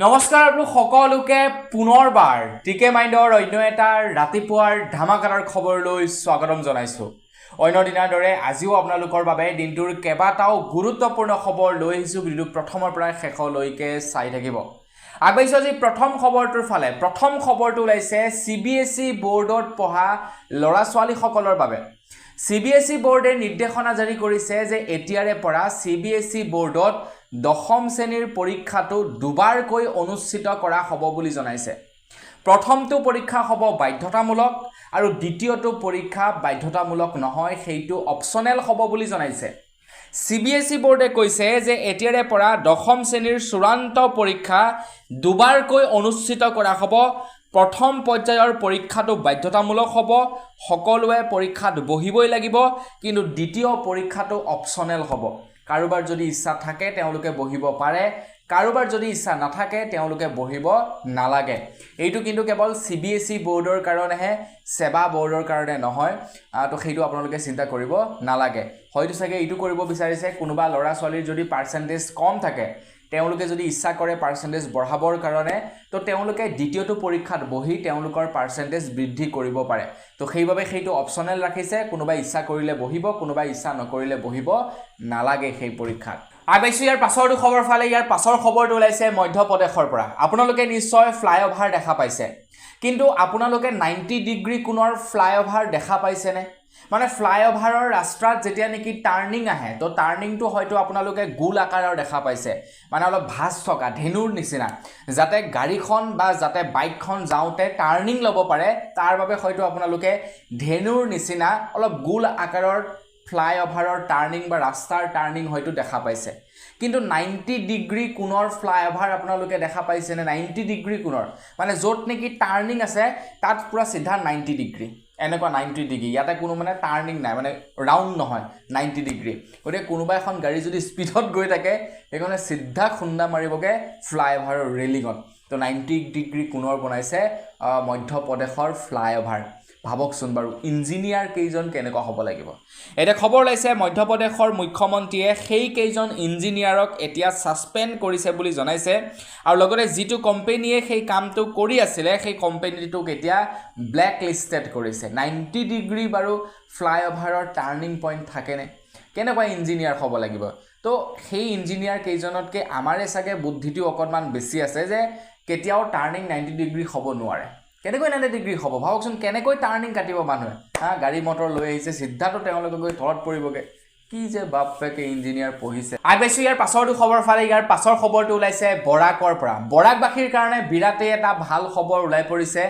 নমস্কাৰ আপোনালোক সকলোকে পুনৰবাৰ টিকে মাইণ্ডৰ অন্য এটা ৰাতিপুৱাৰ ধামাকাদাৰ খবৰলৈ স্বাগতম জনাইছো। অন্য দিনাৰ দৰে আজিও আপোনালোকৰ বাবে দিনটোৰ কেইবাটাও গুৰুত্বপূৰ্ণ খবৰ লৈ আহিছো। ভিডিঅ'টো প্ৰথমৰ পৰা শেষলৈকে চাই থাকিব। আগবাঢ়িছো আজি প্ৰথম খবৰটোৰ ফালে। প্ৰথম খবৰটো ওলাইছে CBSE বোৰ্ডত পঢ়া ল'ৰা ছোৱালীসকলৰ বাবে। CBSE বোৰ্ডে নিৰ্দেশনা জাৰি কৰিছে যে এতিয়াৰে পৰা CBSE বোৰ্ডত দশম শ্ৰেণীৰ পৰীক্ষাটো দুবাৰকৈ অনুষ্ঠিত কৰা হ'ব বুলি জনাইছে। প্ৰথমটো পৰীক্ষা হ'ব বাধ্যতামূলক আৰু দ্বিতীয়টো পৰীক্ষা বাধ্যতামূলক নহয়, সেইটো অপচনেল হ'ব বুলি জনাইছে। CBSE বোৰ্ডে কৈছে যে এতিয়াৰে পৰা দশম শ্ৰেণীৰ চূড়ান্ত পৰীক্ষা দুবাৰকৈ অনুষ্ঠিত কৰা হ'ব। প্ৰথম পৰ্যায়ৰ পৰীক্ষাটো বাধ্যতামূলক হ'ব, সকলোৱে পৰীক্ষাত বহিবই লাগিব, কিন্তু দ্বিতীয় পৰীক্ষাটো অপচনেল হ'ব। কাৰোবাৰ যদি ইচ্ছা থাকে তেওঁলোকে বহিব পাৰে, কাৰোবাৰ যদি ইচ্ছা নাথাকে তেওঁলোকে বহিব নালাগে। এইটো কিন্তু কেৱল CBSE বোৰ্ডৰ কাৰণেহে, সেৱা বোৰ্ডৰ কাৰণে নহয়। তো সেইটো আপোনালোকে চিন্তা কৰিব নালাগে। হয়তো চাগে এইটো কৰিব বিচাৰিছে কোনোবা ল'ৰা ছোৱালীৰ যদি পাৰ্চেণ্টেজ কম থাকে, তেওঁলোকে যদি ইচ্ছা কৰে পাৰ্চেণ্টেজ বঢ়াবৰ কাৰণে, তো তেওঁলোকে দ্বিতীয়টো পৰীক্ষাত বহি তেওঁলোকৰ পাৰ্চেণ্টেজ বৃদ্ধি কৰিব পাৰে। তো সেইবাবে সেইটো অপচনেল ৰাখিছে। কোনোবাই ইচ্ছা কৰিলে বহিব, কোনোবাই ইচ্ছা নকৰিলে বহিব নালাগে সেই পৰীক্ষাত। আগবাঢ়িছো ইয়াৰ পাছৰটো খবৰ ফালে। ইয়াৰ পাছৰ খবৰটো ওলাইছে মধ্যপ্ৰদেশৰ পৰা। আপোনালোকে নিশ্চয় ফ্লাইঅভাৰ দেখা পাইছে, কিন্তু আপোনালোকে 90 ডিগ্ৰী কোণৰ ফ্লাইঅভাৰ দেখা পাইছেনে? মানে ফ্লাইঅভাৰৰ ৰাস্তাত যেতিয়া নেকি টাৰ্ণিং আহে, তো টাৰ্ণিংটো হয়তো আপোনালোকে গোল আকাৰৰ দেখা পাইছে, মানে অলপ ভাঁজ থকা ধেনুৰ নিচিনা, যাতে গাড়ীখন বা যাতে বাইকখন যাওঁতে টাৰ্ণিং ল'ব পাৰে, তাৰ বাবে হয়তো আপোনালোকে ধেনুৰ নিচিনা অলপ গোল আকাৰৰ ফ্লাইঅভাৰৰ টাৰ্ণিং বা ৰাস্তাৰ টাৰ্ণিং হয়তো দেখা পাইছে। কিন্তু 90 ডিগ্ৰী কোণৰ ফ্লাইঅভাৰ আপোনালোকে দেখা পাইছেনে? 90 ডিগ্ৰী কোণৰ মানে য'ত নেকি টাৰ্ণিং আছে তাত পুৰা চিধা 90 ডিগ্ৰী, এনেকুৱা 90 ডিগ্ৰী। ইয়াতে কোনো মানে টাৰ্ণিং নাই, মানে ৰাউণ্ড নহয়, 90 ডিগ্ৰী। গতিকে কোনোবা এখন গাড়ী যদি স্পীডত গৈ থাকে, সেইকাৰণে চিধা খুন্দা মাৰিবগৈ ফ্লাইঅভাৰৰ ৰেলিঙত। তো 90 ডিগ্ৰী কোণৰ বনাইছে মধ্যপ্ৰদেশৰ ফ্লাইঅভাৰ। ভাবকচোন বাৰু ইঞ্জিনিয়াৰ কেইজন কেনেকুৱা হ'ব লাগিব। এতিয়া খবৰ ওলাইছে মধ্যপ্ৰদেশৰ মুখ্যমন্ত্ৰীয়ে সেই কেইজন ইঞ্জিনিয়াৰক এতিয়া ছাছপেণ্ড কৰিছে বুলি জনাইছে, আৰু লগতে যিটো কোম্পেনীয়ে সেই কামটো কৰি আছিলে সেই কোম্পেনীটোক এতিয়া ব্লেক লিষ্টেড কৰিছে। 90 ডিগ্ৰী বাৰু ফ্লাইঅভাৰৰ টাৰ্ণিং পইণ্ট থাকেনে? কেনেকুৱা ইঞ্জিনিয়াৰ হ'ব লাগিব? তো সেই ইঞ্জিনিয়াৰ কেইজনতকৈ আমাৰে চাগে বুদ্ধিটো অকণমান বেছি আছে, যে কেতিয়াও টাৰ্ণিং 90 ডিগ্ৰী হ'ব নোৱাৰে। কেনেকৈ 90 ডিগ্ৰী হ'ব? ভাবকচোন কেনেকৈ টাৰ্ণিং কাটিব মানুহে। গাড়ী মটৰ লৈ আহিছে, চিধাটো তেওঁলোকে গৈ তলত পৰিবগৈ। কি যে বাপেকে ইঞ্জিনিয়াৰ পঢ়িছে। আগবাঢ়িছো ইয়াৰ পাছৰটো খবৰ ফালে। ইয়াৰ পাছৰ খবৰটো ওলাইছে বৰাকৰ পৰা। বৰাকবাসীৰ কাৰণে বিৰাটেই এটা ভাল খবৰ ওলাই পৰিছে।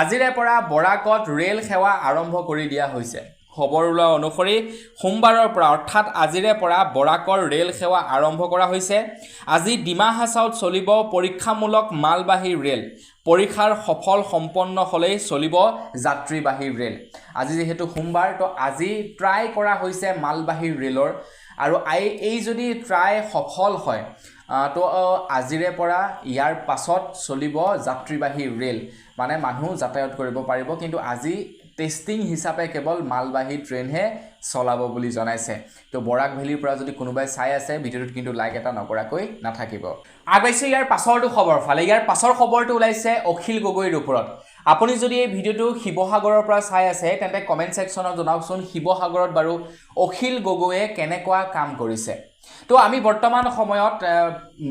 আজিৰে পৰা বৰাকত ৰেল সেৱা আৰম্ভ কৰি দিয়া হৈছে। খবৰ ওলোৱা অনুসৰি সোমবাৰৰ পৰা অৰ্থাৎ আজিৰে পৰা বৰাকৰ ৰেল সেৱা আৰম্ভ কৰা হৈছে। আজি ডিমা হাছাওত চলিব পৰীক্ষামূলক মালবাহী ৰেল। পৰীক্ষাৰ সফল সম্পন্ন হ'লেই চলিব যাত্ৰীবাহী ৰেল। আজি যিহেতু সোমবাৰ, তো আজি ট্ৰাই কৰা হৈছে মালবাহী ৰেলৰ, আৰু এই যদি ট্ৰাই সফল হয়, তো আজিৰে পৰা ইয়াৰ পাছত চলিব যাত্ৰীবাহী ৰেল, মানে মানুহ যাতায়াত কৰিব পাৰিব। কিন্তু আজি টেষ্টিং হিচাপে কেৱল মালবাহী ট্ৰেইনহে চলাব বুলি জনাইছে। তো বৰাক ভেলীৰ পৰা যদি কোনোবাই চাই আছে, ভিডিঅ'টোত কিন্তু লাইক এটা নকৰাকৈ নাথাকিব। আগবাঢ়িছে ইয়াৰ পাছৰটো খবৰ ফালে। ইয়াৰ পাছৰ খবৰটো ওলাইছে অখিল গগৈৰ ওপৰত। আপুনি যদি এই ভিডিঅ'টো শিৱসাগৰৰ পৰা চাই আছে, তেন্তে কমেণ্ট ছেকশ্যনত জনাওকচোন শিৱসাগৰত বাৰু অখিল গগৈয়ে কেনেকুৱা কাম কৰিছে। তো আমি বৰ্তমান সময়ত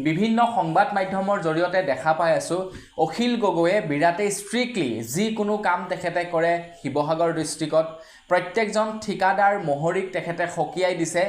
বিভিন্ন সংবাদ মাধ্যমৰ জৰিয়তে দেখা পাই আছোঁ, অখিল গগৈয়ে বিৰাটেই ষ্ট্ৰিক্টলি যিকোনো কাম তেখেতে কৰে শিৱসাগৰ ডিষ্ট্ৰিক্টত। প্ৰত্যেকজন ঠিকাদাৰ মহৰীক তেখেতে সকীয়াই দিছে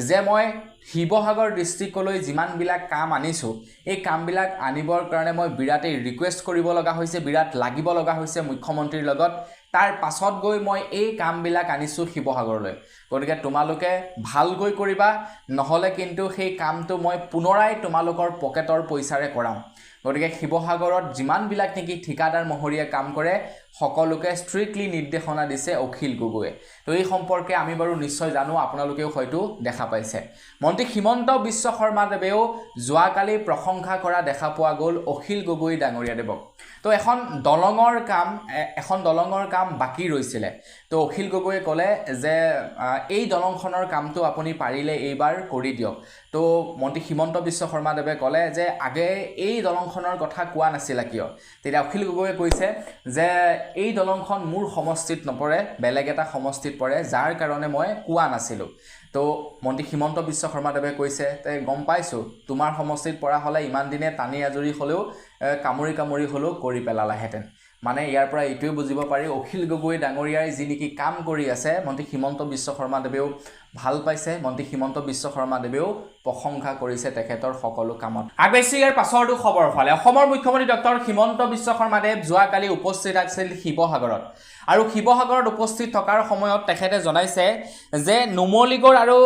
যে মই শিৱসাগৰ ডিষ্ট্ৰিক্টলৈ যিমানবিলাক কাম আনিছোঁ, এই কামবিলাক আনিবৰ কাৰণে মই বিৰাটেই ৰিকুৱেষ্ট কৰিব লগা হৈছে, বিৰাট লাগিব লগা হৈছে মুখ্যমন্ত্ৰীৰ লগত। তাৰ পাছত গৈ মই এই কামবিলাক আনিছোঁ শিৱসাগৰলৈ। গতিকে তোমালোকে ভালকৈ কৰিবা, নহ'লে কিন্তু সেই কামটো মই পুনৰাই তোমালোকৰ পকেটৰ পইচাৰে কৰাম। গতিকে শিৱসাগৰত যিমানবিলাক নেকি ঠিকাদাৰ মহৰীয়ে কাম কৰে, সকলোকে ষ্ট্ৰিক্টলি নিৰ্দেশনা দিছে অখিল গগৈয়ে। তো এই সম্পৰ্কে আমি বাৰু নিশ্চয় জানো, আপোনালোকেও হয়তো দেখা পাইছে। মন্ত্ৰী হিমন্ত বিশ্ব শৰ্মাদেৱেও যোৱাকালি প্ৰশংসা কৰা দেখা পোৱা গ'ল অখিল গগৈ ডাঙৰীয়াদেৱক। তো তো এখন দলঙৰ কাম বাকী ৰৈছিলে তো অখিল গগৈয়ে ক'লে যে এই দলংখনৰ কামটো আপুনি পাৰিলে এইবাৰ কৰি দিয়ক তো মন্ত্ৰী হিমন্ত বিশ্ব শৰ্মাদেৱে ক'লে যে আগে এই দলংখনৰ কথা কোৱা নাছিল কিয় তেতিয়া অখিল গগৈয়ে কৈছে যে এই দলংখন মোৰ সমষ্টিত নপৰে বেলেগ এটা সমষ্টিত পৰে যাৰ কাৰণে মই কোৱা নাছিলোঁ তো মন্ত্ৰী হিমন্ত বিশ্ব শৰ্মাদেৱে কৈছে তে গম পাইছোঁ তোমাৰ সমষ্টিত পৰা হ'লে ইমান দিনে টানি আজৰি হ'লেও কামুৰি হ'লেও কৰি পেলালাহেঁতেন মানে ইয়াৰ পৰা এইটোৱে বুজিব পাৰি অখিল গগৈ ডাঙৰীয়াই যি নেকি কাম কৰি আছে মন্ত্ৰী হিমন্ত বিশ্ব শৰ্মাদেৱেও ভাল পাইছে মন্ত্ৰী হিমন্ত বিশ্ব শৰ্মাদেৱেও প্ৰশংসা কৰিছে তেখেতৰ সকলো কামত আগবাইছে ইয়াৰ পাছৰটো খবৰ ফালে অসমৰ মুখ্যমন্ত্ৰী ডক্টৰ হিমন্ত বিশ্ব শৰ্মাদেৱ যোৱাকালি উপস্থিত আছিল শিৱসাগৰত আৰু শিৱসাগৰত উপস্থিত থকাৰ সময়ত তেখেতে জনাইছে যে নুমলীগড় আৰু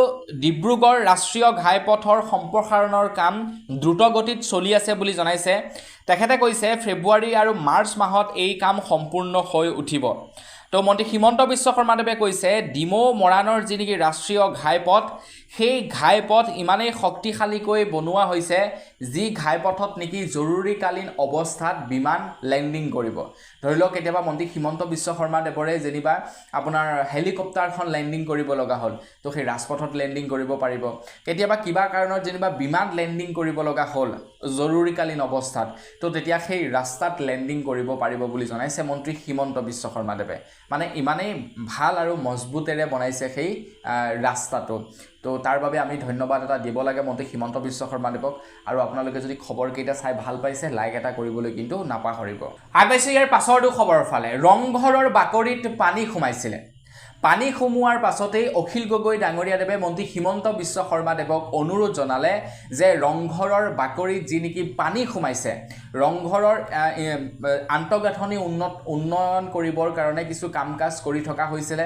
ডিব্ৰুগড় ৰাষ্ট্ৰীয় ঘাইপথৰ সম্প্ৰসাৰণৰ কাম দ্ৰুতগতিত চলি আছে বুলি জনাইছে তেখেতে কৈছে ফেব্ৰুৱাৰী আৰু মাৰ্চ মাহত এই কাম সম্পূৰ্ণ হৈ উঠিব তো মন্ত্ৰী হিমন্ত বিশ্ব শৰ্মাদেৱে কৈছে ডিমৌ মৰাণৰ যি নেকি ৰাষ্ট্ৰীয় ঘাইপথ সেই ঘাইপথ ইমানেই শক্তিশালীকৈ বনোৱা হৈছে যি ঘাইপথত নেকি জৰুৰীকালীন অৱস্থাত বিমান লেণ্ডিং কৰিব ধৰি লওক কেতিয়াবা মন্ত্ৰী হিমন্ত বিশ্ব শৰ্মাদেৱৰে যেনিবা আপোনাৰ হেলিকপ্টাৰখন লেণ্ডিং কৰিব লগা হ'ল তো সেই ৰাজপথত লেণ্ডিং কৰিব পাৰিব কেতিয়াবা কিবা কাৰণত যেনিবা বিমান লেণ্ডিং কৰিব লগা হ'ল জৰুৰীকালীন অৱস্থাত তো তেতিয়া সেই ৰাস্তাত লেণ্ডিং কৰিব পাৰিব বুলি জনাইছে মন্ত্ৰী হিমন্ত বিশ্ব শৰ্মাদেৱে মানে ইমানেই ভাল আৰু মজবুতেৰে বনাইছে সেই ৰাস্তাটো তো তাৰ বাবে আমি ধন্যবাদ এটা দিব লাগে মন্ত্ৰী হিমন্ত বিশ্ব শৰ্মাদেৱক আৰু আপোনালোকে যদি খবৰকেইটা চাই ভাল পাইছে লাইক এটা কৰিবলৈ কিন্তু নাপাহৰিব আগবাইছে ইয়াৰ পাছৰটো খবৰ ফালে ৰংঘৰৰ বাকৰিত পানী সোমাইছিলে পানী সোমোৱাৰ পাছতেই অখিল গগৈ ডাঙৰীয়াদেৱে মন্ত্ৰী হিমন্ত বিশ্ব শৰ্মাদেৱক অনুৰোধ জনালে যে ৰংঘৰৰ বাকৰিত যি নেকি পানী সোমাইছে ৰংঘৰৰ আন্তঃগাঁথনি উন্নয়ন কৰিবৰ কাৰণে কিছু কাম কাজ কৰি থকা হৈছিলে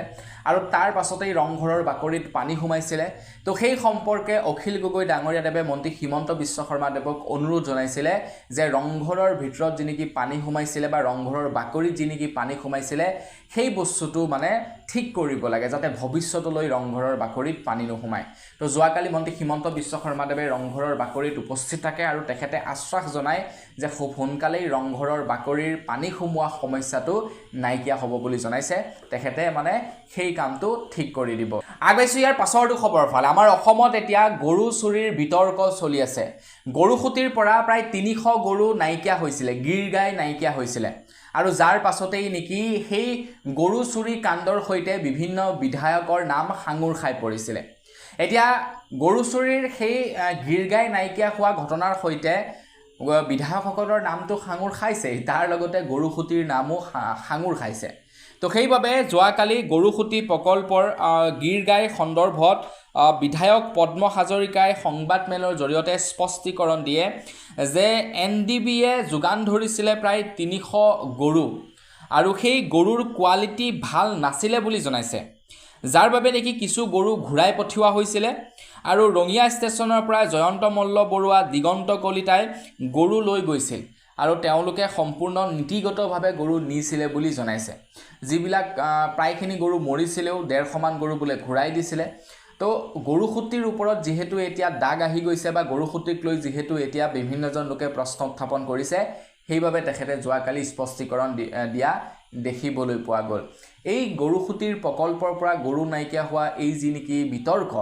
আৰু তাৰ পাছতেই ৰংঘৰৰ বাকৰিত পানী সোমাইছিলে তো সেই সম্পৰ্কে অখিল গগৈ ডাঙৰীয়াদেৱে মন্ত্ৰী হিমন্ত বিশ্ব শৰ্মাদেৱক অনুৰোধ জনাইছিলে যে ৰংঘৰৰ ভিতৰত যি নেকি পানী সোমাইছিলে বা ৰংঘৰৰ বাকৰিত যি নেকি পানী সোমাইছিলে সেই বস্তুটো মানে ঠিক কৰিব লাগে যাতে ভৱিষ্যতলৈ ৰংঘৰৰ বাকৰিত পানী নোসোমায় তো যোৱাকালি মন্ত্ৰী হিমন্ত বিশ্ব শৰ্মাদেৱে ৰংঘৰৰ বাকৰিত উপস্থিত থাকে আৰু তেখেতে আশ্বাস জনায় যে খুব সোনকালেই ৰংঘৰৰ বাকৰিৰ পানী সোমোৱা সমস্যাটো নাইকিয়া হ'ব বুলি জনাইছে তেখেতে মানে সেই কামটো ঠিক কৰি দিব আগবাইছোঁ ইয়াৰ পাছৰটো খবৰ ফালে আমাৰ অসমত এতিয়া গৰু চুৰিৰ বিতৰ্ক চলি আছে গৰু খুটিৰ পৰা প্ৰায় 300 গৰু নাইকিয়া হৈছিলে গিৰ গাই নাইকিয়া হৈছিলে আৰু যাৰ পাছতেই নেকি সেই গৰু চুৰি কাণ্ডৰ সৈতে বিভিন্ন বিধায়কৰ নাম সাঙুৰ খাই পৰিছিলে এতিয়া গৰু চুৰিৰ সেই গিৰ গাই নাইকিয়া হোৱা ঘটনাৰ সৈতে বিধায়কসকলৰ নামটো সাঙুৰ খাইছে তাৰ লগতে গৰু খুটিৰ নামো সাঙুৰ খাইছে তো সেইবাবে যোৱাকালি গৰুখুটি প্ৰকল্পৰ গিৰ গাই সন্দৰ্ভত বিধায়ক পদ্ম হাজৰিকাই সংবাদমেলৰ জৰিয়তে স্পষ্টীকৰণ দিয়ে যে NDBয়ে যোগান ধৰিছিলে প্ৰায় 300 গৰু আৰু সেই গৰুৰ কোৱালিটি ভাল নাছিলে বুলি জনাইছে যাৰ বাবে নেকি কিছু গৰু ঘূৰাই পঠিওৱা হৈছিলে আৰু ৰঙিয়া ষ্টেচনৰ পৰা জয়ন্ত মল্ল বৰুৱা দিগন্ত কলিতাই গৰু লৈ গৈছিল আৰু তেওঁলোকে সম্পূৰ্ণ নীতিগতভাৱে গৰু নিছিলে বুলি জনাইছে যিবিলাক প্ৰায়খিনি গৰু মৰিছিলেও 150 মান গৰু বোলে ঘূৰাই দিছিলে তো গৰুখুটিৰ ওপৰত যেহেতু এতিয়া দাগ আহি গৈছে বা গৰুখুটিক লৈ যেহেতু এতিয়া বিভিন্নজন লোকে প্ৰশ্ন উত্থাপন কৰিছে সেইবাবে তেখেতে যোৱাকালি স্পষ্টীকৰণ দিয়া দেখিবলৈ পোৱা গ'ল এই গৰুখুটিৰ প্ৰকল্পৰ পৰা গৰু নাইকিয়া হোৱা এই যি নেকি বিতৰ্ক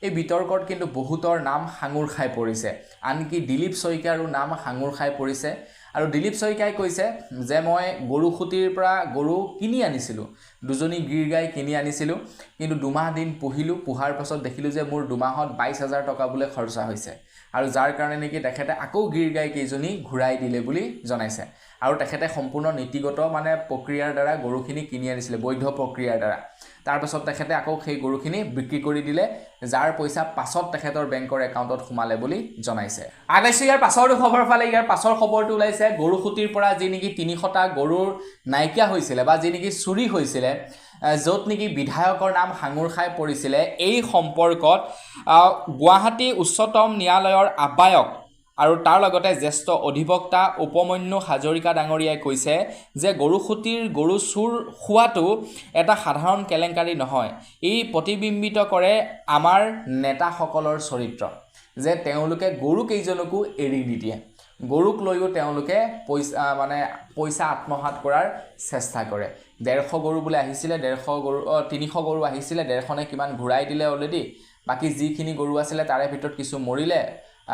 এই বিতৰ্কত কিন্তু বহুতৰ নাম সাঙুৰ খাই পৰিছে আনকি দিলীপ শইকীয়াৰো নাম সাঙুৰ খাই পৰিছে আৰু দিলীপ শইকীয়াই কৈছে যে মই গৰুখুটিৰ পৰা গৰু কিনি আনিছিলোঁ দুজনী গিৰ গাই কিনি আনিছিলোঁ কিন্তু দুমাহ দিন পোহাৰ পাছত দেখিলোঁ যে মোৰ দুমাহত 22,000 টকা বোলে খৰচা হৈছে আৰু যাৰ কাৰণে নেকি তেখেতে আকৌ গিৰ গাই কেইজনী ঘূৰাই দিলে বুলি জনাইছে আৰু তেখেতে সম্পূৰ্ণ নীতিগত মানে প্ৰক্ৰিয়াৰ দ্বাৰা গৰুখিনি কিনি আনিছিলে বৈধ প্ৰক্ৰিয়াৰ দ্বাৰা তাৰ পাছত তেখেতে আকৌ সেই গৰুখিনি বিক্ৰী কৰি দিলে যাৰ পইচা পাছত তেখেতৰ বেংকৰ একাউণ্টত সোমালে বুলি জনাইছে আগবাইছে ইয়াৰ পাছৰটো খবৰ ফালে ইয়াৰ পাছৰ খবৰটো ওলাইছে গৰুখুটিৰ পৰা যি নেকি 300টা গৰুৰ নাইকিয়া হৈছিলে বা যি নেকি চুৰি হৈছিলে য'ত নেকি বিধায়কৰ নাম সাঙুৰ খাই পৰিছিলে এই সম্পৰ্কত গুৱাহাটী উচ্চতম ন্যায়ালয়ৰ আহ্বায়ক আৰু তাৰ লগতে জ্যেষ্ঠ অধিবক্তা উপমন্যু হাজৰিকা ডাঙৰীয়াই কৈছে যে গৰুখুটিৰ গৰু চুৰ হোৱাটো এটা সাধাৰণ কেলেংকাৰী নহয় এই প্ৰতিবিম্বিত কৰে আমাৰ নেতাসকলৰ চৰিত্ৰ যে তেওঁলোকে গৰু কেইজনকো এৰি নিদিয়ে গৰুক লৈও তেওঁলোকে পইচা আত্মসাৎ কৰাৰ চেষ্টা কৰে 150 গৰু বোলে আহিছিলে 300 গৰু আহিছিলে 150 নে কিমান ঘূৰাই দিলে অলৰেডি বাকি যিখিনি গৰু আছিলে তাৰে ভিতৰত কিছু মৰিলে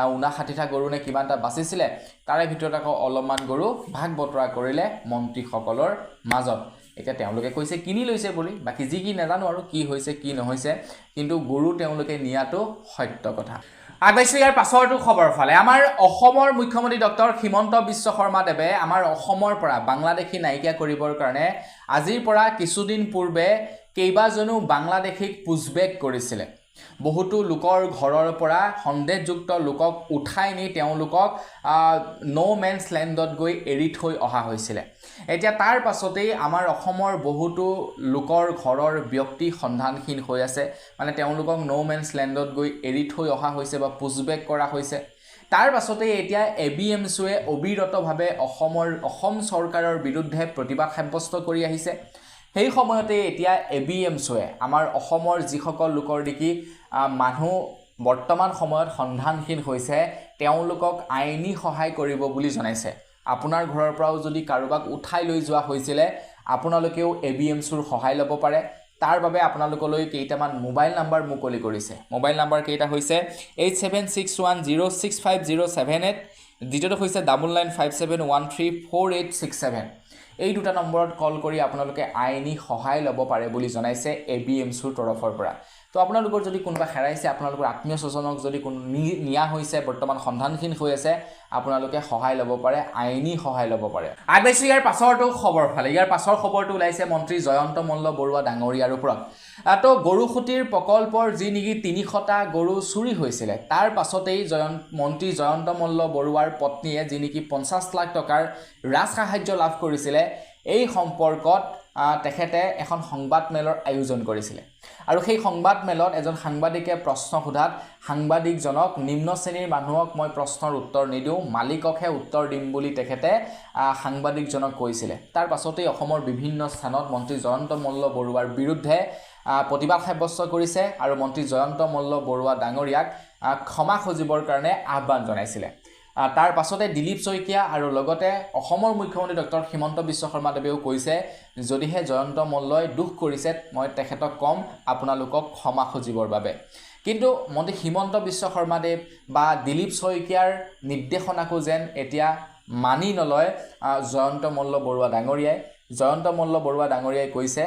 59টা গৰু নে কিমানটা বাচিছিলে তাৰে ভিতৰত আকৌ অলপমান গৰু ভাগ বতৰা কৰিলে মন্ত্ৰীসকলৰ মাজত এতিয়া তেওঁলোকে কৈছে কিনি লৈছে বুলি বাকি যি কি নাজানো আৰু কি হৈছে কি নহৈছে কিন্তু গৰু তেওঁলোকে নিয়াটো সত্য কথা আগবাইছো ইয়াৰ পাছৰটো খবৰ ফালে আমাৰ অসমৰ মুখ্যমন্ত্ৰী ডক্টৰ হিমন্ত বিশ্ব শৰ্মা দেৱে আমাৰ অসমৰ পৰা বাংলাদেশী নাইকিয়া কৰিবৰ কাৰণে আজিৰ পৰা কিছুদিন পূৰ্বে কেইবাজনো বাংলাদেশীক পুছবেক কৰিছিলে বহুতো লোকৰ ঘৰৰ পৰা সন্দেহযুক্ত লোকক উঠাই নি তেওঁলোকক নো মেন্স ল্যান্ডত গৈ এৰি থৈ অহা হৈছিল এতিয়া তাৰ পাছতেই আমাৰ অসমৰ বহুতো লোকৰ ঘৰৰ ব্যক্তি সন্ধানহীন হৈ আছে মানে তেওঁলোকক নো মেন্স ল্যান্ডত গৈ এৰি থৈ অহা হৈছে বা পুছবেক কৰা হৈছে তাৰ পাছতে এতিয়া এবিএমছুৱে অবিৰতভাৱে অসম চৰকাৰৰ বিৰুদ্ধে প্ৰতিবাদ সাব্যস্ত কৰি আহিছে সেই সময়তে এতিয়া এবিএমছুৱে আমাৰ অসমৰ যিসকল লোকৰ দেখি মানুহ বৰ্তমান সময়ত সন্ধানহীন হৈছে তেওঁলোকক আইনী সহায় কৰিব বুলি জনাইছে আপোনাৰ ঘৰৰ পৰাও যদি কাৰোবাক উঠাই লৈ যোৱা হৈছিলে আপোনালোকেও এবিএমছুৰ সহায় ল'ব পাৰে তাৰ বাবে আপোনালোকলৈ কেইটামান মোবাইল নাম্বাৰ মুকলি কৰিছে মোবাইল নাম্বাৰ কেইটা হৈছে 8761065078 দ্বিতীয়টো হৈছে 9957134867 এই দুটা নম্বৰত কল কৰি আপোনালোকে আইনী সহায় ল'ব পাৰে বুলি জনাইছে এবিএমছুৰ তৰফৰ পৰা তো আপোনালোকৰ যদি কোনোবা হেৰাইছে আপোনালোকৰ আত্মীয় স্বজনক যদি নিয়া হৈছে বৰ্তমান সন্ধানহীন হৈ আছে আপোনালোকে সহায় ল'ব পাৰে আইনী সহায় ল'ব পাৰে আগবাইছো ইয়াৰ পাছৰটো খবৰ ফালে ইয়াৰ পাছৰ খবৰটো ওলাইছে মন্ত্ৰী জয়ন্ত মল্ল বৰুৱা ডাঙৰীয়াৰ ওপৰত তো গৰুখুটিৰ প্ৰকল্পৰ যি নেকি 300টা গৰু চুৰি হৈছিলে তাৰ পাছতেই মন্ত্ৰী জয়ন্ত মল্ল বৰুৱাৰ পত্নীয়ে যি নেকি 50 লাখ টকাৰ ৰাজসাহায্য লাভ কৰিছিলে এই সম্পৰ্কত তেখেতে এখন সংবাদ মেলৰ আয়োজন কৰিছিলে আৰু সেই সংবাদ মেলত এজন সাংবাদিকে প্ৰশ্ন সোধাত সাংবাদিকজনক নিম্ন শ্ৰেণীৰ মানুহক মই প্ৰশ্নৰ উত্তৰ নিদিও মালিককহে উত্তৰ দিম বুলি তেখেতে সাংবাদিকজনক কৈছিলে তাৰ পাছতেই অসমৰ বিভিন্ন স্থানত মন্ত্ৰী জয়ন্ত মল্ল বৰুৱাৰ বিৰুদ্ধে প্ৰতিবাদ সাব্যস্ত কৰিছে আৰু মন্ত্ৰী জয়ন্ত মল্ল বৰুৱা ডাঙৰীয়াক ক্ষমা খুজিবৰ কাৰণে আহ্বান জনাইছিলে তাৰ পাছতে দিলীপ শইকীয়া আৰু লগতে অসমৰ মুখ্যমন্ত্ৰী ডক্টৰ হিমন্ত বিশ্ব শৰ্মা দেৱেও কৈছে যদিহে জয়ন্ত মল্লই দুখ কৰিছে মই তেখেতক কম আপোনালোকক ক্ষমা খুজিবৰ বাবে কিন্তু মন্ত্ৰী হিমন্ত বিশ্ব শৰ্মা দেৱ বা দিলীপ শইকীয়াৰ নিৰ্দেশনাকো যেন এতিয়া মানি নলয় জয়ন্ত মল্ল বৰুৱা ডাঙৰীয়াই কৈছে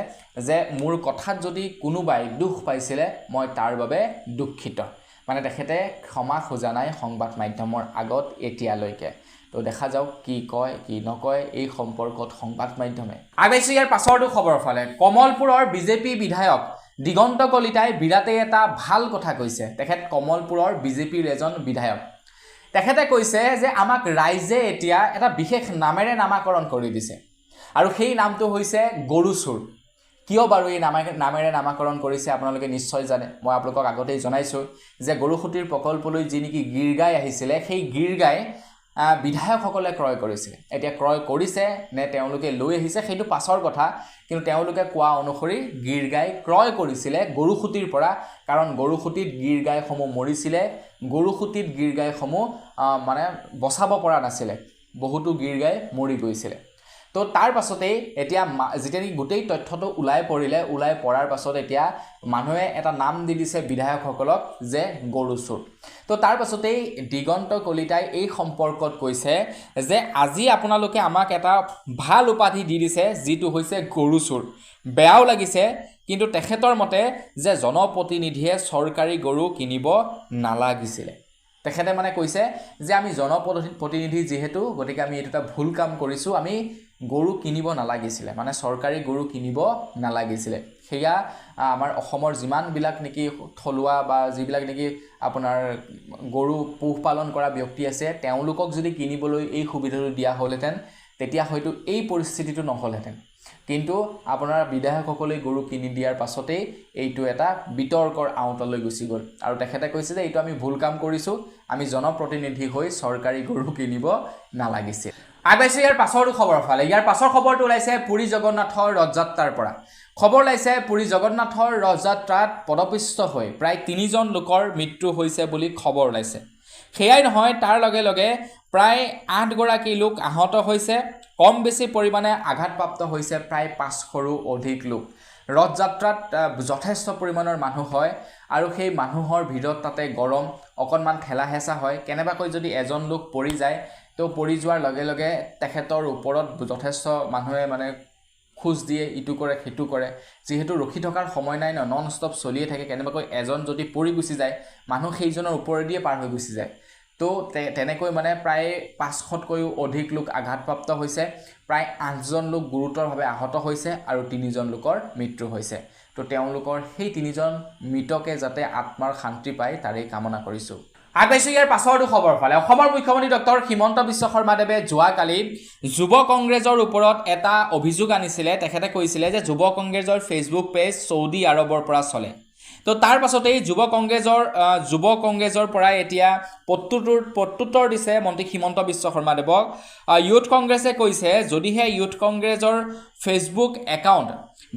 যে মোৰ কথাত যদি কোনোবাই দুখ পাইছিলে মই তাৰ বাবে দুঃখিত মানে তেখেতে ক্ষমা খোজা নাই সংবাদ মাধ্যমৰ আগত এতিয়ালৈকে তো দেখা যাওক কি কয় কি নকয় এই সম্পৰ্কত সংবাদ মাধ্যমে আগবাইছো ইয়াৰ পাছৰটো খবৰ ফালে কমলপুৰৰ বিজেপি বিধায়ক দিগন্ত কলিতাই বিৰাটেই এটা ভাল কথা কৈছে তেখেত কমলপুৰৰ বিজেপিৰ এজন বিধায়ক তেখেতে কৈছে যে আমাক ৰাইজে এতিয়া এটা বিশেষ নামেৰে নামাকৰণ কৰি দিছে আৰু সেই নামটো হৈছে গৰুচুৰ কিয় বাৰু এই নামেৰে নামাকৰণ কৰিছে আপোনালোকে নিশ্চয় জানে মই আপোনালোকক আগতেই জনাইছো যে গৰুখুটিৰ প্ৰকল্পলৈ যি নেকি গিৰগাই আহিছিলে সেই গিৰগাই বিধায়কসকলে ক্ৰয় কৰিছিল এতিয়া ক্ৰয় কৰিছে নে তেওঁলোকে লৈ আহিছে সেইটো পাছৰ কথা কিন্তু তেওঁলোকে কোৱা অনুসৰি গিৰগাই ক্ৰয় কৰিছিলে গৰুখুটিৰ পৰা কাৰণ গৰুখুটিত গিৰগাইসমূহ মৰিছিলে গৰুখুটিত গিৰগাইসমূহ মানে বচাব পৰা নাছিলে বহুতো গিৰগাই মৰি গৈছিলে তো তাৰ পাছতেই এতিয়া যেতিয়া গোটেই তথ্যটো ওলাই পৰাৰ পাছত এতিয়া মানুহে এটা নাম দি দিছে বিধায়কসকলক যে গৰুচুৰ তো তাৰ পাছতেই দিগন্ত কলিতাই এই সম্পৰ্কত কৈছে যে আজি আপোনালোকে আমাক এটা ভাল উপাধি দি দিছে যিটো হৈছে গৰুচুৰ বেয়াও লাগিছে কিন্তু তেখেতৰ মতে যে জনপ্ৰতিনিধিয়ে চৰকাৰী গৰু কিনিব নালাগিছিলে তেখেতে মানে কৈছে যে আমি জনপ্ৰতিনিধি যেহেতু গতিকে আমি এটা ভুল কাম কৰিছো আমি গৰু কিনিব নালাগিছিলে মানে চৰকাৰী গৰু কিনিব নালাগিছিলে সেয়া আমাৰ অসমৰ যিমান বিলাক নেকি থলুৱা বা যিবিলাক নেকি আপোনাৰ গৰু পোহপালন কৰা ব্যক্তি আছে তেওঁলোকক যদি কিনিবলৈ এই সুবিধাটো দিয়া হ'লহেঁতেন তেতিয়া হয়তো এই পৰিস্থিতিটো নহ'লহেঁতেন কিন্তু আপোনাৰ বিধায়কসকলে গৰু কিনি দিয়াৰ পাছতেই এইটো এটা বিতৰ্কৰ আউটলৈ গুচি গ'ল আৰু তেখেতে কৈছে যে এইটো আমি ভুল কাম কৰিছো আমি জনপ্ৰতিনিধি হৈ চৰকাৰী গৰু কিনিব নালাগিছিল আগবাইছো ইয়াৰ পাছৰ খবৰ ফালে ইয়াৰ পাছৰ খবৰটো ওলাইছে পুৰী জগন্নাথৰ ৰথযাত্ৰাৰ পৰা খবৰ ওলাইছে পুৰী জগন্নাথৰ ৰথযাত্ৰাত পদপিষ্ট হৈ প্ৰায় 3জন লোকৰ মৃত্যু হৈছে বুলি খবৰ ওলাইছে সেয়াই নহয়, তাৰ লগে লগে প্ৰায় 8 গৰাকী লোক আহত হৈছে, কম বেছি পৰিমাণে আঘাতপ্ৰাপ্ত হৈছে প্ৰায় 500ৰো অধিক লোক। ৰথযাত্ৰাত যথেষ্ট পৰিমাণৰ মানুহ হয় আৰু সেই মানুহৰ ভিৰত তাতে গৰম, অকণমান ঠেলা হেঁচা হয়। কেনেবাকৈ যদি এজন লোক পৰি যায় তো পৰি যোৱাৰ লগে লগে তেখেতৰ ওপৰত যথেষ্ট মানুহে মানে খোজ দিয়ে, ইটো কৰে সিটো কৰে। যিহেতু ৰখি থকাৰ সময় নাই নন ষ্টপ চলিয়ে থাকে, কেনেবাকৈ এজন যদি পৰি গুচি যায় মানুহ সেইজনৰ ওপৰেদিয়ে পাৰ হৈ গুচি যায়। তো তেনেকৈ মানে প্ৰায় 500তকৈও অধিক লোক আঘাতপ্ৰাপ্ত হৈছে, প্ৰায় 8জন লোক গুৰুতৰভাৱে আহত হৈছে আৰু 3জন লোকৰ মৃত্যু হৈছে। তো তেওঁলোকৰ সেই 3জন মৃতকে যাতে আত্মাৰ শান্তি পায় তাৰেই কামনা কৰিছোঁ। আগবাইছোঁ ইয়াৰ পাছৰটো খবৰ ফালে। অসমৰ মুখ্যমন্ত্ৰী ডক্টৰ হিমন্ত বিশ্ব শৰ্মাদেৱে যোৱাকালি যুৱ কংগ্ৰেছৰ ওপৰত এটা অভিযোগ আনিছিলে। তেখেতে কৈছিলে যে যুৱ কংগ্ৰেছৰ ফেচবুক পেজ চৌদি আৰবৰ পৰা চলে। তো তাৰ পাছতেই যুৱ কংগ্ৰেছৰ পৰাই এতিয়া প্ৰত্যুত্তৰ দিছে মন্ত্ৰী হিমন্ত বিশ্ব শৰ্মাদেৱক। ইউথ কংগ্ৰেছে কৈছে যদিহে ইউথ কংগ্ৰেছৰ ফেচবুক একাউণ্ট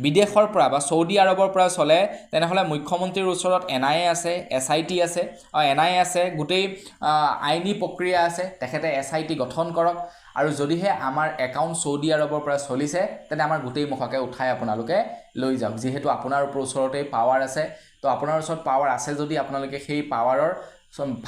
বিদেশৰ পৰা বা চৌদি আৰবৰ পৰা চলে তেনেহ'লে মুখ্যমন্ত্ৰীৰ ওচৰত NIA আছে, SIT আছে, NIA আছে, গোটেই আইনী প্ৰক্ৰিয়া আছে। তেখেতে SIT গঠন কৰক আৰু যদিহে আমাৰ একাউণ্ট চৌদি আৰবৰ পৰা চলিছে তেনে আমাৰ গোটেই মুখকে উঠাই আপোনালোকে লৈ যাওক। যিহেতু আপোনাৰ ওচৰতেই পাৱাৰ আছে, তো আপোনাৰ ওচৰত পাৱাৰ আছে যদি আপোনালোকে সেই পাৱাৰৰ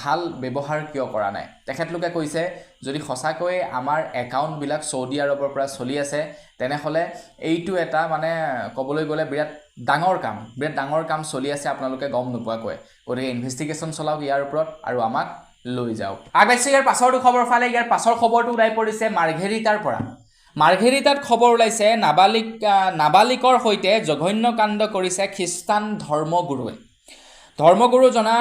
ভাল ব্যৱহাৰ কিয় কৰা নাই? তেখেতলোকে কৈছে যদি সঁচাকৈয়ে আমাৰ একাউণ্টবিলাক চৌদি আৰবৰ পৰা চলি আছে তেনেহ'লে এইটো এটা মানে ক'বলৈ গ'লে বিৰাট ডাঙৰ কাম চলি আছে আপোনালোকে গম নোপোৱাকৈ। গতিকে ইনভেষ্টিগেশ্যন চলাওক ইয়াৰ ওপৰত আৰু আমাক লৈ যাওক। আগবাইছোঁ ইয়াৰ পাছৰটো খবৰ ফালে। ইয়াৰ পাছৰ খবৰটো ওলাই পৰিছে মাৰ্ঘেৰিটাৰ পৰা। মাৰ্ঘেৰিটাত খবৰ ওলাইছে নাবালিকৰ সৈতে জঘন্য কাণ্ড কৰিছে খ্ৰীষ্টান ধৰ্মগুৰুৱে। ধৰ্মগুৰু জনা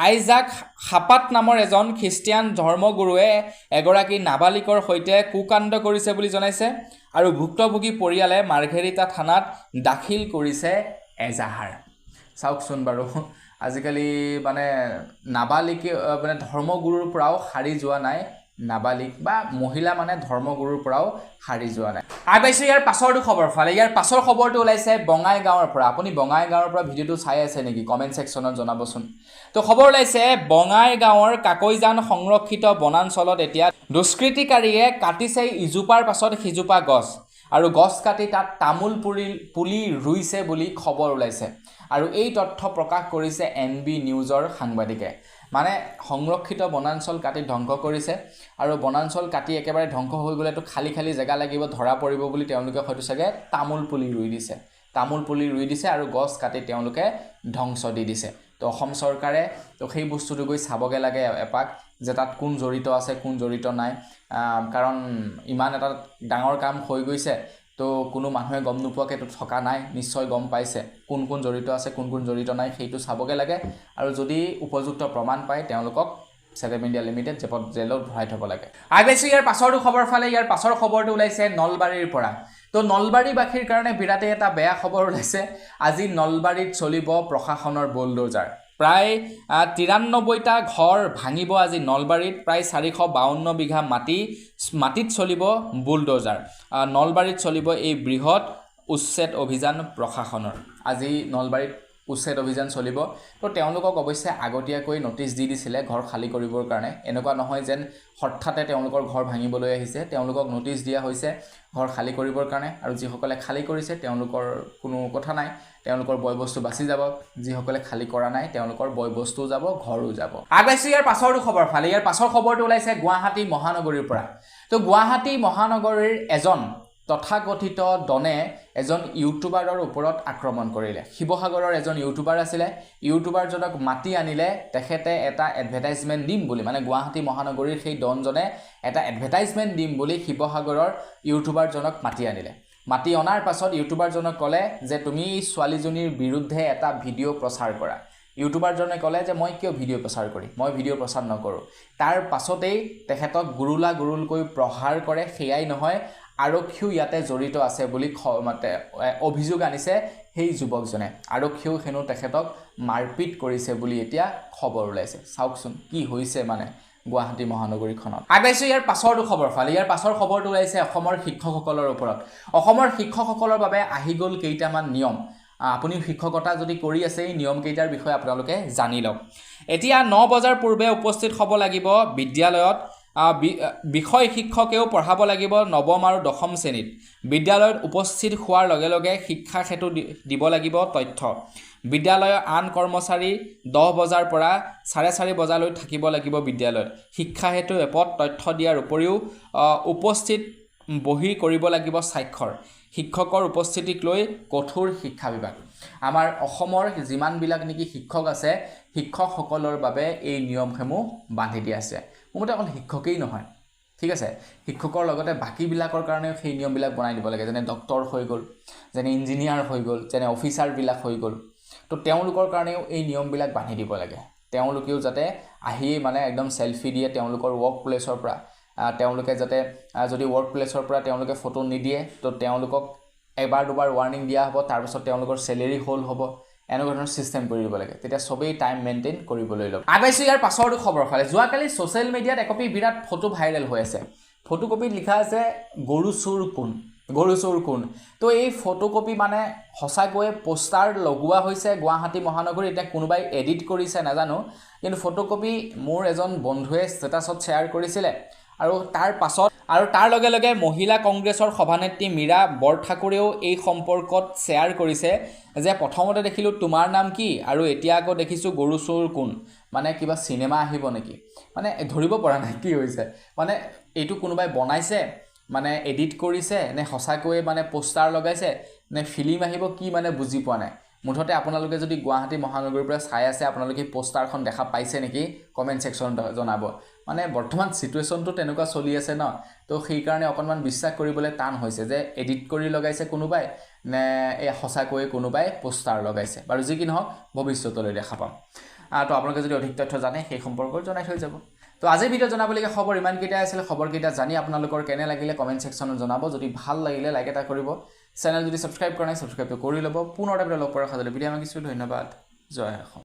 আইজাক হাপাট নামৰ এজন খ্ৰীষ্টিয়ান ধৰ্মগুৰুৱে এগৰাকী নাবালিকৰ সৈতে কুকাণ্ড কৰিছে বুলি জনাইছে আৰু ভুক্তভোগী পৰিয়ালে মাৰ্ঘেৰিটা থানাত দাখিল কৰিছে এজাহাৰ। চাওকচোন বাৰু, আজিকালি মানে নাবালিকে মানে ধৰ্মগুৰুৰ পৰাও সাৰি যোৱা নাই নাবালিক বা মহিলা মানে ধৰ্মগুৰুৰ পৰাও সাৰি যোৱা নাই। আগবাইছোঁ ইয়াৰ পাছৰটো খবৰ ফালে। ইয়াৰ পাছৰ খবৰটো ওলাইছে বঙাইগাঁৱৰ পৰা। আপুনি বঙাইগাঁৱৰ পৰা ভিডিঅ'টো চাই আছে নেকি? কমেণ্ট ছেকশ্যনত জনাবচোন। তো খবৰ ওলাইছে বঙাইগাঁৱৰ কাকৈজান সংৰক্ষিত বনাঞ্চলত এতিয়া দুষ্কৃতিকাৰীয়ে কাটিছে ইজোপাৰ পাছত সিজোপা গছ আৰু গছ কাটি তাত তামোল পুলি ৰুইছে বুলি খবৰ ওলাইছে। আৰু এই তথ্য প্ৰকাশ কৰিছে NB নিউজৰ সাংবাদিকে। মানে সংৰক্ষিত বনাঞ্চল কাটি ধ্বংস কৰিছে আৰু বনাঞ্চল কাটি একেবাৰে ধ্বংস হৈ গ'লেতো খালী জেগা লাগিব, ধৰা পৰিব বুলি তেওঁলোকে হয়তো চাগে তামোল পুলি ৰুই দিছে আৰু গছ কাটি তেওঁলোকে ধ্বংস দি দিছে। তো অসম চৰকাৰে তো সেই বস্তুটো গৈ চাবগৈ লাগে এপাক যে তাত কোন জড়িত আছে কোন জড়িত নাই। কাৰণ ইমান এটা ডাঙৰ কাম হৈ গৈছে, তো কোনো মানুহে গম নোপোৱাকৈ থকা নাই, নিশ্চয় গম পাইছে কোন জড়িত আছে কোন জড়িত নাই, সেইটো চাবগৈ লাগে। আৰু যদি উপযুক্ত প্ৰমাণ পায় তেওঁলোকক 7 ইণ্ডিয়া লিমিটেড জেলত ভৰাই থ'ব লাগে। আগবাইছোঁ ইয়াৰ পাছৰটো খবৰ ফালে। ইয়াৰ পাছৰ খবৰটো ওলাইছে নলবাৰীৰ পৰা। তো নলবাৰীবাসীৰ কাৰণে বিৰাটেই এটা বেয়া খবৰ ওলাইছে। আজি নলবাৰীত চলিব প্ৰশাসনৰ বুলডোজাৰ। প্ৰায় 93টা ঘৰ ভাঙিব আজি নলবাৰীত। প্ৰায় 452 বিঘা মাটিত চলিব বুলডোজাৰ। নলবাৰীত চলিব এই বৃহৎ উচ্ছেদ অভিযান প্ৰশাসনৰ। আজি নলবাৰীত উচ্ছেদ অভিযান চলিব। তো তেওঁলোকক অৱশ্যে আগতীয়াকৈ নটিচ দি দিছিলে ঘৰ খালী কৰিবৰ কাৰণে। এনেকুৱা নহয় যেন হঠাতে তেওঁলোকৰ ঘৰ ভাঙিবলৈ আহিছে। তেওঁলোকক নটিচ দিয়া হৈছে ঘৰ খালী কৰিবৰ কাৰণে, আৰু যিসকলে খালী কৰিছে তেওঁলোকৰ কোনো কথা নাই, তেওঁলোকৰ বয় বস্তু বাচি যাব। যিসকলে খালী কৰা নাই তেওঁলোকৰ বয় বস্তুও যাব, ঘৰো যাব। আগবাইছোঁ ইয়াৰ পাছৰটো খবৰ ফালে। ইয়াৰ পাছৰ খবৰটো ওলাইছে গুৱাহাটী মহানগৰীৰ পৰা। তো গুৱাহাটী মহানগৰীৰ এজন তথাকথিত ডনে এজন ইউটিউবাৰৰ ওপৰত আক্ৰমণ কৰিলে। শিৱসাগৰৰ এজন ইউটিউবাৰ আছিলে, ইউটিউবাৰজনক মাতি আনিলে তেখেতে এটা এডভাৰটাইজমেণ্ট দিম বুলি, মানে গুৱাহাটী মহানগৰীৰ সেই ডনজনে এটা এডভাৰটাইজমেণ্ট দিম বুলি শিৱসাগৰৰ ইউটিউবাৰজনক মাতি আনিলে। মাতি অনাৰ পাছত ইউটিউবাৰজনক ক'লে যে তুমি এই ছোৱালীজনীৰ বিৰুদ্ধে এটা ভিডিঅ' প্ৰচাৰ কৰা। ইউটিউবাৰজনে ক'লে যে মই কিয় ভিডিঅ' প্ৰচাৰ কৰিম, মই ভিডিঅ' প্ৰচাৰ নকৰোঁ। তাৰ পাছতেই তেখেতক গুৰুলকৈ প্ৰহাৰ কৰে। সেয়াই নহয়, আৰক্ষীও ইয়াতে জড়িত আছে বুলি অভিযোগ আনিছে সেই যুৱকজনে। আৰক্ষীয়েও হেনো তেখেতক মাৰপিট কৰিছে বুলি এতিয়া খবৰ ওলাইছে। চাওকচোন কি হৈছে মানে গুৱাহাটী মহানগৰীখনত। আগবাইছোঁ ইয়াৰ পাছৰটো খবৰ ফালে। ইয়াৰ পাছৰ খবৰটো ওলাইছে অসমৰ শিক্ষকসকলৰ ওপৰত। অসমৰ শিক্ষকসকলৰ বাবে আহি গ'ল কেইটামান নিয়ম। আপুনি শিক্ষকতা যদি কৰি আছে এই নিয়মকেইটাৰ বিষয়ে আপোনালোকে জানি লওক এতিয়া 9 বজাৰ পূৰ্বে উপস্থিত হ'ব লাগিব বিদ্যালয়ত বিষয় শিক্ষকেও পঢ়াব লাগিব নৱম আৰু দশম শ্ৰেণীত বিদ্যালয়ত উপস্থিত হোৱাৰ লগে লগে শিক্ষা হেতু দিব লাগিব তথ্য বিদ্যালয়ৰ আন কৰ্মচাৰী 10 বজাৰ পৰা 4:30 বজালৈ থাকিব লাগিব বিদ্যালয়ত শিক্ষা হেতু এপত তথ্য দিয়াৰ উপৰিও উপস্থিত বহি কৰিব লাগিব স্বাক্ষৰ শিক্ষকৰ উপস্থিতিক লৈ কঠোৰ শিক্ষা বিভাগ আমাৰ অসমৰ যিমানবিলাক নেকি শিক্ষক আছে শিক্ষকসকলৰ বাবে এই নিয়মসমূহ বান্ধি দিয়া আছে মোমতে অকল শিক্ষকেই নহয় ঠিক আছে শিক্ষকৰ লগতে বাকিবিলাকৰ কাৰণে সেই নিয়মবিলাক বনাই দিব লাগে যেনে ডক্টৰ হৈ গ'ল যেনে ইঞ্জিনিয়াৰ হৈ গ'ল যেনে অফিচাৰবিলাক হৈ গ'ল তো তেওঁলোকৰ কাৰণেও এই নিয়মবিলাক বান্ধি দিব লাগে তেওঁলোকেও যাতে আহি মানে একদম সেলফি দিয়ে তেওঁলোকৰ ৱৰ্ক প্লেছৰ পৰা তেওঁলোকে যাতে যদি ৱৰ্ক প্লেছৰ পৰা তেওঁলোকে ফটো নিদিয়ে তো তেওঁলোকক এবাৰ দুবাৰ ৱাৰ্নিং দিয়া হ'ব তাৰ পিছত তেওঁলোকৰ স্যালাৰি হোল হ'ব এনেকুৱা ধৰণৰ সিস্টেম কৰি দিব লাগে তেতিয়া সবেই টাইম মেইনটেইন কৰিবলৈ লওক আগাইছো ইয়াৰ পাছৰটো খবৰ ফালে যোৱাকালি সোশ্যাল মিডিয়াত একপি বিৰাট ফটো ভাইৰেল হৈ আছে ফটোকপিত লিখা আছে গৰু চোৰ কোন তো এই ফটোকপি মানে সঁচাকৈ পোষ্টাৰ লগোৱা হৈছে গুৱাহাটী মহানগৰীত এতিয়া কোনোবাই এডিট কৰিছে নাজানো কিন্তু ফটোকপি মোৰ এজন বন্ধুৱে ষ্টেটাছত শ্বেয়াৰ কৰিছিলে আৰু তাৰ লগে লগে মহিলা কংগ্ৰেছৰ সভানেত্ৰী মীৰা বৰঠাকুৰেও এই সম্পৰ্কত শ্বেয়াৰ কৰিছে যে প্ৰথমতে দেখিলোঁ তোমাৰ নাম কি আৰু এতিয়া আকৌ দেখিছোঁ গৰু চোৰ কোন মানে কিবা সিনেমা আহিব নেকি মানে ধৰিব পৰা নাই কি হৈছে মানে এইটো কোনোবাই বনাইছে মানে এডিট কৰিছে নে সঁচাকৈ মানে পোষ্টাৰ লগাইছে নে ফিল্ম আহিব কি মানে বুজি পোৱা নাই মুঠতে আপোনালোকে যদি গুৱাহাটী মহানগৰীৰ পৰা চাই আছে আপোনালোকে পোষ্টাৰখন দেখা পাইছে নেকি কমেন্ট সেকশনত জনাব মানে বৰ্তমান সিচুৱেশনটো তেনেকুৱা চলি আছে ন তো সেই কাৰণে অকনমান বিশ্বাস কৰিবলৈ টান হৈছে যে এডিট কৰি লগাইছে কোনোবাই নে এই সঁচাকৈ কোনোবাই পোষ্টাৰ লগাইছে বাৰু যি কি নহওক ভৱিষ্যতলৈ দেখা পাম তো আপোনালোকে যদি অধিক তথ্য জানে সেই সম্পৰ্কত জনাই থৈ যাব তো আজি ভিডিও জনাবলগীয়া খবৰ ইমান কেইটা আছিল খবৰকেইটা জানি আপোনালোকৰ কেনে লাগিলে কমেন্ট সেকশনত জনাব যদি ভাল লাগিলে লাইক এটা কৰিব চেনেল যদি সাবস্ক্ৰাইব কৰা নাই সাবস্ক্ৰাইবটো কৰি ল'ব পুনৰ এটা ভিডিও লগ পোৱাৰ খাজলে ভিডিও আমাক কিছু ধন্যবাদ জয় অসম